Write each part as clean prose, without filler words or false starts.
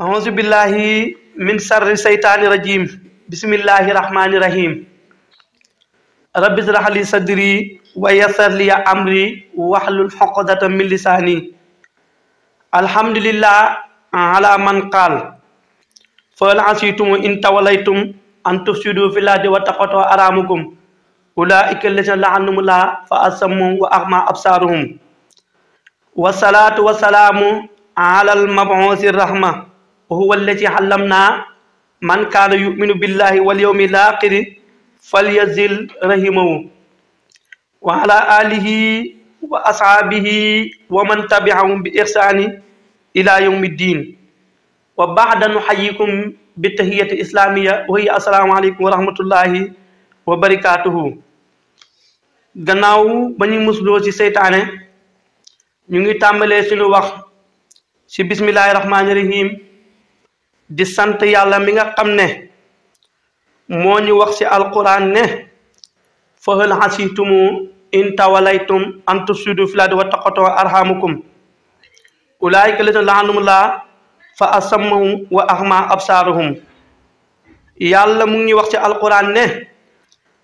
أعوذ بالله من شر الشيطان الرجيم بسم الله الرحمن الرحيم رب اشرح لي صدري ويسر لي أمري واحلل عقدة من لساني الحمد لله على من قال فهل عصيتم إن توليتم أن تفسدوا في الأرض وتقطعوا أرحامكم أولئك الذين لعنهم الله فأصمهم وأعمى أبصارهم والصلاة والسلام على المبعوث الرحمة وهو الذي علمنا من كان يؤمن بالله واليوم الآخر فليزل رحمه وعلى آله وأصحابه ومن تبعهم بإحسان إلى يوم الدين وبعد نحييكم بالتحية الإسلامية وهي السلام عليكم ورحمة الله وبركاته gannaaw ba ñu musloo ci seytaane ñu ngi tàmbalee suñu wax ci bismillahi rahmaani rahim di sant yàlla mi nga xam ne moo ñu wax ci alquran ne fa hal hasibtum in tawalaytum an tufsidu fil ardi wa taqattu arhamukum ulaika alladhina la'anahumullah fa asammahum wa ahma absaruhum yàlla mu ngi wax ci alquran ne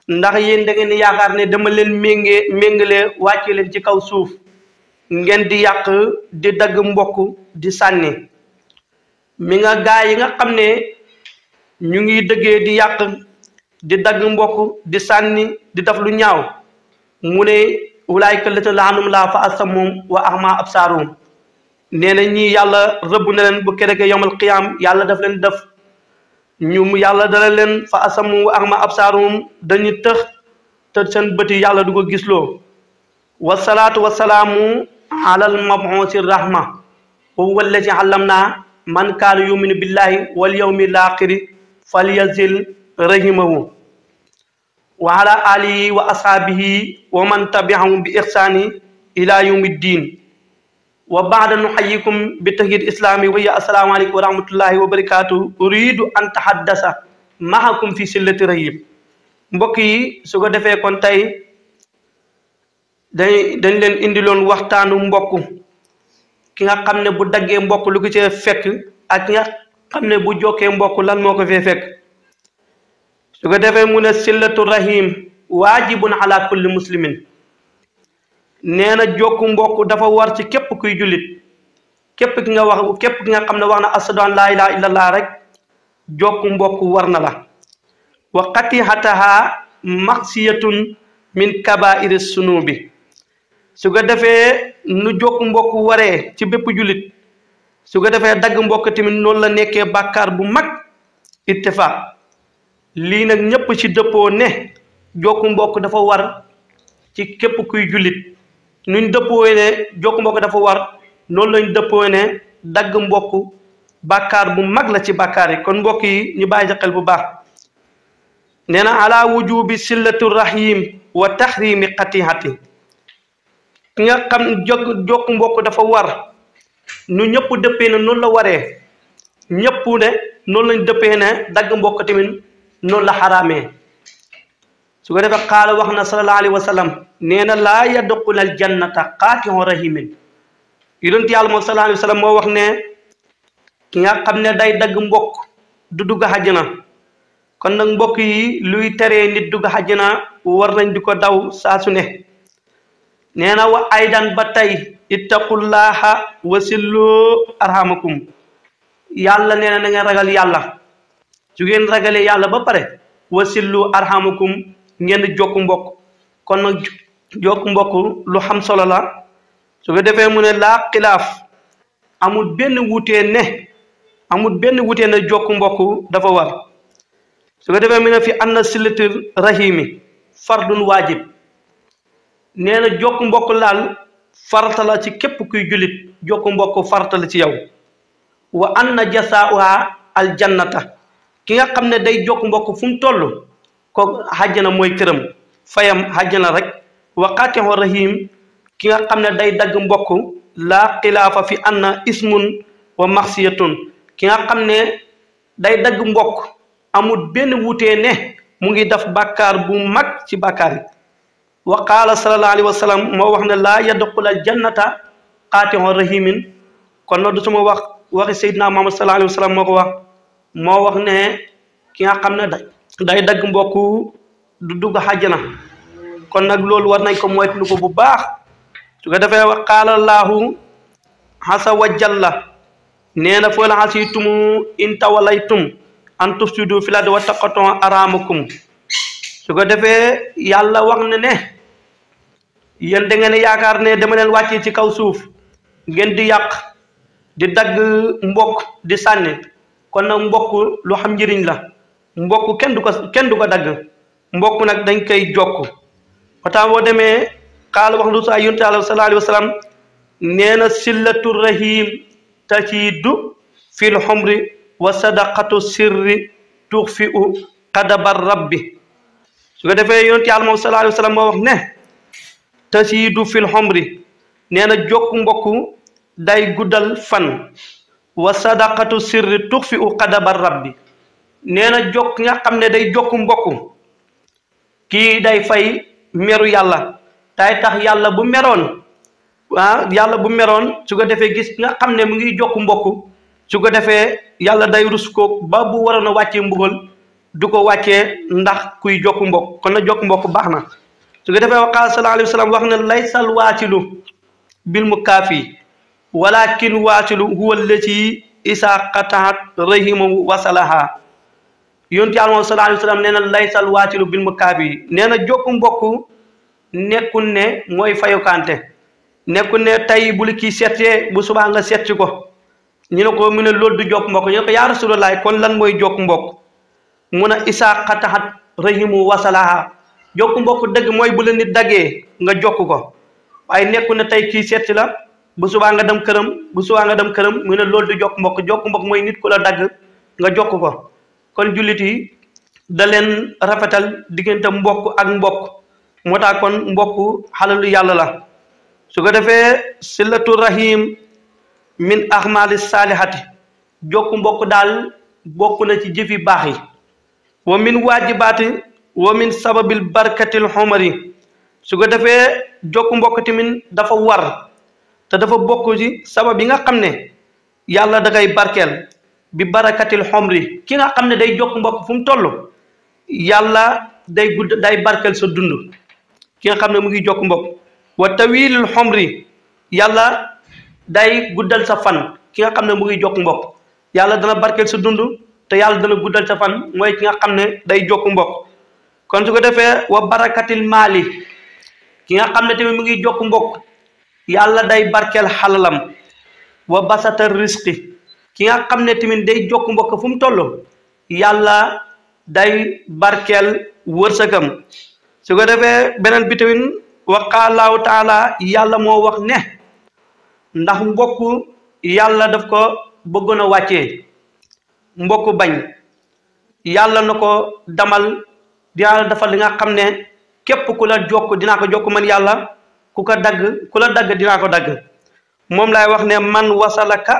ndax yéen da ngeen yaakaar ne dama leen méngale wàcce leen ci kaw suuf ngeen di yàq di dagg mbokk di sànni mi nga gaa yi nga xam ne ñu ngi dëggee di yàq di dagg mbokk di sànni di def lu ñaaw mu ne ulaayka llaziina la'anahumullaahu fa asammahum wa ahmaa absaaruhum nee na ñii yàlla rëbb na leen bu keroogee yawmal qiyaam yàlla daf leen def ñu yàlla dana leen fa asammahum wa ahmaa absaaruhum dañu tëx te seen bët yi yàlla du ko gisloo wasalaatu wasalaamu alal mabuusi rahma wa huwa allazi allamna man kaana yuminu billahi wal yawmil aaxiri falyazil rahimahu wa ala alihi wa ashaabihi wa man tabi'ahum bi ihsaani ila yawmi ddin wa ba'da nuhayyikum bi tahiyyati islami wa hiya assalaamu aleykum wa rahmatullahi wa barakatuh uridu an tahaddasa ma'akum fi sillati rahim mbokk yi su ko defee kon tey dañ leen indiloon waxtaanu mbokk ki nga xam ne bu daggee mbokk lu ko ci fekk ak ki nga xam ne bu jokkee mbokk lan moo ko fee fekk su ko defee mu ne sillatu rahim waajibun ala kulli muslimin nee na jokku mbokk dafa war ci képp kuy jullit képp ki nga xam ne wax na ashadu an laa ilaaha illallah rek jokku mbokk war na la wa qati'ataha maksiyatun min kabaa'iri sunubi su ko defee nu jokk mbokk waree ci bépp jullit su ko defee dagg mbokk tamit noonu la nekkee bàkkaar bu mag ittifaaq lii nag ñépp ci dëppoo ne jokk mbokk dafa war ci képp kuy jullit nuñ dëppoo ne jokk mbokk dafa war noonu lañ dëppoo ne dagg mbokk bàkkaar bu mag la ci bàkkaar yi kon mbokk yi ñu bàyyi xel bu baax nee na ala wujubi sillatu rahim wa tahrimi qati'ati ki nga xam jokk mbokk dafa war nu ñëpp dëppee ne noonu la waree ñëpp ne noonu lañ dëppee ne dagg mbokk tamit noonu la xaraamee su ko defee xaala wax na sallallahu alayhi wa sallam nee na laa yadxulu al jannata qaati'u rahimin yonent yàlla moom sallallahu alayhi wa sallam moo wax ne ki nga xam ne day dagg mbokk du dugg àjjana kon nag mbokk yi luy teree nit dugg àjjana war nañ di ko daw saa su ne nee na wa aydan ba tey ittaqullaha wasillu arhamakum yàlla nee na ngeen ragal yàlla su ngeen ragalee yàlla ba pare wasillu arhamakum ngeen jokk mbokk kon nag jokk mbokk lu xam solo la su ko defee mu ne laa xilaaf amul benn wutee ne jokk mbokk dafa war su ko defee mu ne fi anna silatir rahimi fardun waajib nee na jokk mbokk laal farata la ci képp kuy jullit jokk mbokk farata la ci yow wa anna jasaa'uha aljannata ki nga xam ne day jokk mbokk fu mu toll ko xàjjana mooy këram fayam xàjjana rek wa qaati'u rahim ki nga xam ne day dagg mbokk laa xilaafa fi anna ismun wa maxsiyatun ki nga xam ne day dagg mbokk amul benn wutee ne mu ngi def bàkkaar bu mag ci bàkkaar yi wa qaala sallallahu alayhi wa sallam moo wax ne laa yadxulul jannata qaati'u rahimin kon nag du sama wax waxi Seydina Muhammad sallallahu alayhi wa sallam moo ko wax moo wax ne ki nga xam ne day dagg mbokk du dugg àjjana kon nag loolu war nañ ko moytu ko bu baax su ko defee wa qaala Allahu azza wa jalla nee na fa la xasitum in tawalaytum an tufsidu fil ardi wa taqattu arhamakum su ko defee yàlla wax na ne yéen da ngeen yaakaar ne dama leen wàccee ci kaw suuf ngeen di yàq di dagg mbokk di sànni kon nag mbokk lu xam njëriñ la mbokk kenn du ko dagg mbokk nag dañ koy jokk waxtaan boo demee xaala wax lu saa yonent Yàlla sallallahu alayhi wa sallam nee na sillatu rahim tajidu fil xumri wa sadaqatu sirri tuxfiu qadabar rabbi su ko defee yonent Yàlla moom sallallahu alayhi wa sallam moo wax ne tajidu fil xumri nee na jokk mbokk day guddal fan wa sadaqatu sirri tuxfiu qadabar rabbi nee na jokk nga xam ne day jokk mbokk kii day fay meru yàlla tay tax yàlla bu meroon su ko defee gis nga xam ne mu ngi jokk mbokk su ko defee yàlla day rus ko ba bu waroon a wàccee mbugal du ko wàccee ndax kuy jokk mbokk kon na jokk mbokk baax na su ko defee wa qaala sallallahu alayhi wa sallam wax ne laysal waasilu bil mukaafi walakin waasilu huwa allati isa qataat rahimahu wasalaha yonent Yàlla sallallahu alayhi wa sallam nee na laysal waasilu bil mukaafi nee na jokk mbokk nekkul ne mooy fayukante nekkul ne tey bu li kii seetee bu subaa nga seet ci ko ñu ne ko mu ne loolu du jokk mbokk ñu ne ko yaa Rasulullah kon lan mooy jokk mbokk mun a isaa xataxat rahimu wasalaha jokk mbokk dëgg mooy bu la nit daggee nga jokk ko waaye nekkul ne tey kii seet la bu subaa nga dem këram mu ne loolu du jokk mbokk mooy nit ku la dagg nga jokk ko kon jullit yi da leen rafetal diggante mbokk ak mbokk moo tax kon mbokk xalalu yàlla la su ko defee silatu rahim min ahmali salihati jokk mbokk daal bokk na ci jëfi baax yi wa min waajibaati wa min sababil barkatil xomari su ko defee jokk mbokk tamit dafa war te dafa bokk ci sabab yi nga xam ne yàlla da koy barkeel bi barakatil xomri ki nga xam ne day jokk mbokk fu mu toll yàlla day barkeel sa dund ki nga xam ne mu ngi jokk mbokk wa tawilul xomri yàlla day guddal sa fan ki nga xam ne mu ngi jokk mbokk yàlla dana barkeel sa dund te yàlla dana guddal sa fan mooy ki nga xam ne day jokk mbokk kon su ko defee wa barakatil maali ki nga xam ne tamit mu ngi jokk mbokk yàlla day barkeel xalalam wa basata risqi ki nga xam ne tamit day jokk mbokk fu mu toll yàlla day barkeel wërsëgam su ko defee beneen bi tamit wa qaalaahu taala yàlla moo wax ne ndax mbokk yàlla daf ko bëggoon a wàccee mbokk bañ yàlla na ko damal dinaa la defal li nga xam ne képp ku la jokk dinaa ko jokk man yàlla ku la dagg dinaa ko dagg moom laay wax ne man wasalaka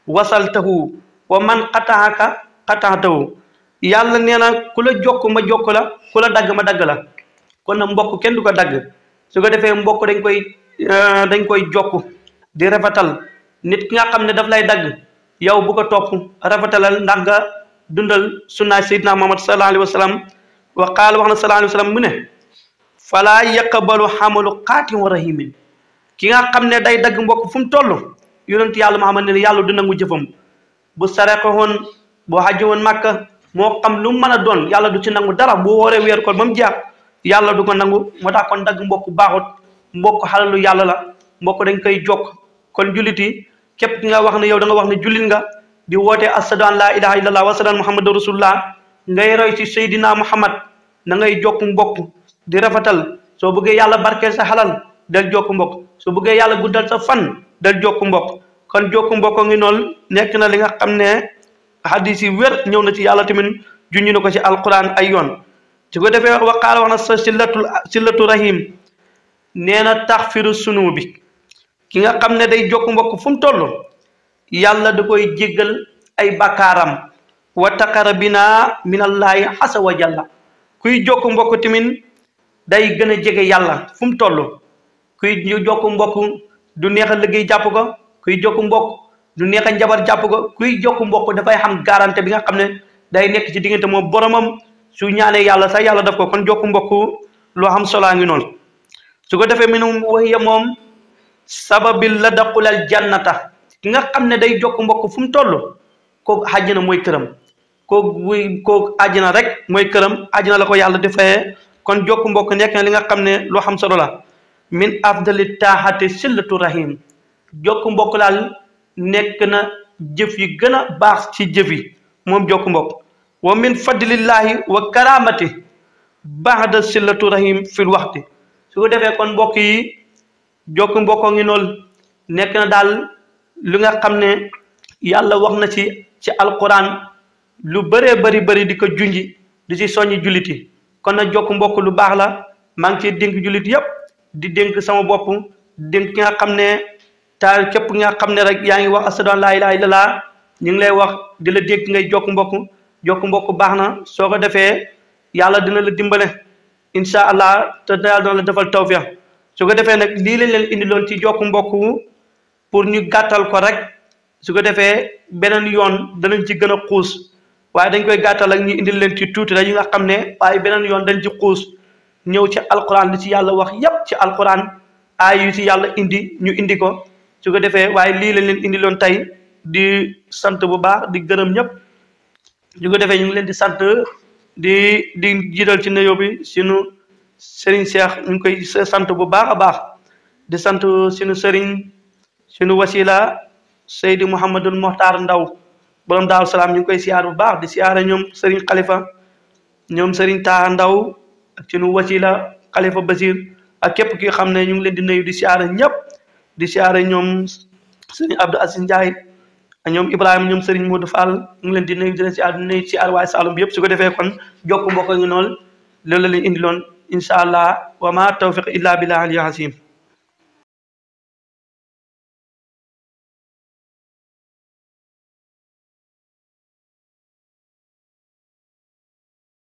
wasaltahu wa man qataaka qataatahu yàlla nee na ku la jokk ma jokk la ku la dagg ma dagg la kon nag mbokk kenn du ko dagg su ko defee mbokk dañ koy jokk di rafetal nit ki nga xam ne daf lay dagg yow bu ko topp rafetalal ndax nga dundal sunna sayyidina Muhammad sallallahu alayhi wa sallam wa qaala wax na sallallahu alayhi wa sallam mu ne falaa yaqbalu xamalu qaatin wa rahimin ki nga xam ne day dagg mbokk fu mu toll yonent yàlla Muhammad ne yàlla du nangu jëfam bu sarexe woon bu xaji woon Màkka moo xam lu mu mën a doon yàlla du ci nangu dara bu wooree weer ko ba mu jeex yàlla du ko nangu moo tax kon dagg mbokk baaxut mbokk xalalu yàlla la mbokk dañ koy jokk kon jullit yi képp ki nga wax ne yow da nga wax ne jullit nga di woote ashadu an laa ilaha illallah wa ashadu anna muhammadu rasulullah ngay roy ci Seydina Muhammad na ngay jokk mbokk di rafetal soo bëggee yàlla barkeel sa xalal del jokk mbokk soo bëggee yàlla guddal sa fan del jokk mbokk kon jokk mbokk ngi noonu nekk na li nga xam ne hadis yi wér ñëw na ci yàlla tamit junñu na ko ci alquran ay yoon su ko defee waqaala wax na sa sillatu rahim nee na taxfiru sunu bi ki nga xam ne day jokk mbokk fu mu toll yàlla da koy jéggal ay bakkaaram wa taqarrabina minallahi asa wa jalla kuy jokk mbokk tamit day gën a jege yàlla fu mu toll kuy jokk mbokk du neex a liggéey jàpp ko kuy jokk mbokk du neex a njabar jàpp ko. kuy jokk mbokk dafay xam garantie bi nga xam ne day nekk ci diggante moom boromam su ñaanee yàlla sax yàlla daf ko. kon jokk mbokk loo xam solaa ngi noonu. su ko defee minum waxiya moom sababil la daqulal jannata ki nga xam ne day jokk mbokk fu mu toll kooku àjjana mooy këram. kooku àjjana rek mooy këram, àjjana la ko yàlla di fayee. kon jokk mbokk nekk na li nga xam ne loo xam solo la. min afdali taaxati sillatu rahim jokk mbokk daal nekk na jëf yi gën a baax ci jëf yi moom jokk mbokk. wa min fadlillahi wa karamati baxda sillatu rahim fil waxti. su ko defee kon mbokk yi jokk mbokko ngi noonu nekk na daal li nga xam ne yàlla wax na ci alquran lu bëree bëri di ko junji di ci soññi jullit yi. kon nag jokk mbokk lu baax la. maa ngi ciy dénk jullit yépp di dénk sama bopp dénk ki nga xam ne taal képp nga xam ne rek yaa ngi wax ashadu an laa ilaaha illallaah ñu ngi lay wax di la dénk ngay jokk mbokk baax na. soo ko defee yàlla dina la dimbale incha allah te yàlla dina la defal tawfiq. su ko defee nag lii lañ leen indiloon ci jokk mbokk pour ñu gàttal ko rek. su ko defee beneen yoon danañ ci gën a xuus waaye dañ koy gàttal ak ñu indil leen ci tuuti rek yi nga xam ne waaye beneen yoon dañ ci xuus ñëw ci alquran li ci yàlla wax yépp ci alquran ay yu ci yàlla indi ñu indi ko. su ko defee waaye lii lañ leen indiloon tey di sant bu baax di gërëm ñëpp. su ko defee ñu ngi leen di sant di jiital ci nuyoo bi sunu sëriñ Cheikh ñu ngi koy sant bu baax a baax di sant sunu sëriñ sunu wasila Seydi Mouhamadul Mokhtar Ndaw borom Daaru Salaam ñu ngi koy siyaar bu baax di siyaare ñoom sëriñ Khalifa ñoom sëriñ Taha Ndaw ak sunu wasila Khalifa Basir ak képp ki xam ne ñu ngi leen di nuyu di siyaare ñëpp di siyaare ñoom sëriñ Abdou Aziz Ndiaye ak ñoom Ibrahima ñoom sëriñ Modou Fall ñu ngi leen di nuyu di leen siyaare waaye Saloum bi yëpp. su ko defee kon jokk mbokk ngi noonu loolu la leen indiloon incha allah wa ma tawfiq illa billah al azim.